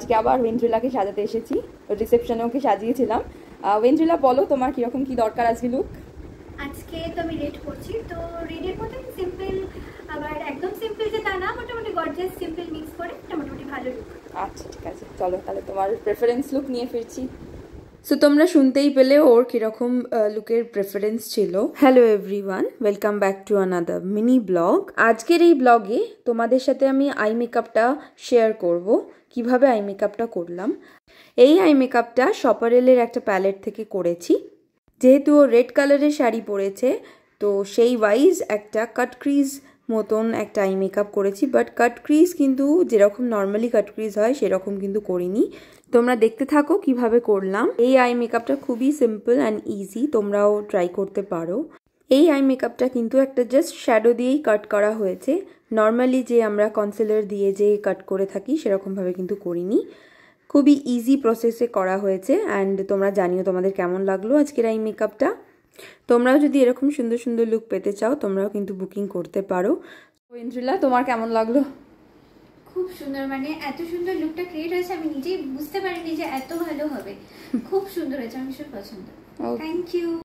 আজকে আবার ওয়েন্দ্রিলাকে সাজাতে এসেছি, রিসেপশনে ওকে সাজিয়েছিলাম। ওয়েন্দ্রিলা বলো তোমার কিরকম কি দরকার আজকে লুক? আজকে তো আমি রেড করছি, তো রেডের মধ্যে সিম্পল, আবার একদম সিম্পল যে তা না, মোটামুটি গর্জিয়াস সিম্পল মিক্স করে মোটামুটি ভালো লুক। আচ্ছা ঠিক আছে, চলো তাহলে তোমার প্রেফারেন্স লুক নিয়ে ফিরছি। সো তোমরা শুনতেই পেলে ওর কীরকম লুকের প্রেফারেন্স ছিল। Hello everyone, welcome back to another mini blog. আজকের এই ব্লগে তোমাদের সাথে আমি আই মেকআপটা শেয়ার করব, কিভাবে আই মেকআপটা করলাম। এই আই মেকআপটা শপারেলের একটা প্যালেট থেকে করেছি। যেহেতু ও রেড কালারের শাড়ি পরেছে, তো সেই ওয়াইজ একটা কাট ক্রিজ মতন একটা আই মেকআপ করেছি, বাট কাট ক্রিজ কিন্তু যেরকম নর্মালি কাট ক্রিজ হয় সেরকম কিন্তু করিনি। তোমরা দেখতে থাকো কিভাবে করলাম। এই আই মেকআপটা খুবই সিম্পল অ্যান্ড ইজি, তোমরাও ট্রাই করতে পারো। এই আই মেকআপটা কিন্তু একটা জাস্ট শ্যাডো দিয়েই কাট করা হয়েছে, নর্মালি যে আমরা কনসিলার দিয়ে যে কাট করে থাকি সেরকমভাবে কিন্তু করিনি। খুবই ইজি প্রসেসে করা হয়েছে অ্যান্ড তোমরা জানিও তোমাদের কেমন লাগলো আজকের এই মেকআপটা। তোমরাও যদি এরকম সুন্দর সুন্দর লুক পেতে চাও তোমরাও কিন্তু বুকিং করতে পারো। ওয়েন্দ্রিলা, তোমার কেমন লাগলো? খুব সুন্দর, মানে এত সুন্দর লুকটা ক্রিয়েট হয়েছে, আমি নিজেই বুঝতে পারিনি যে এত ভালো হবে। খুব সুন্দর হয়েছে, আমি ভীষণ পছন্দ। Thank you.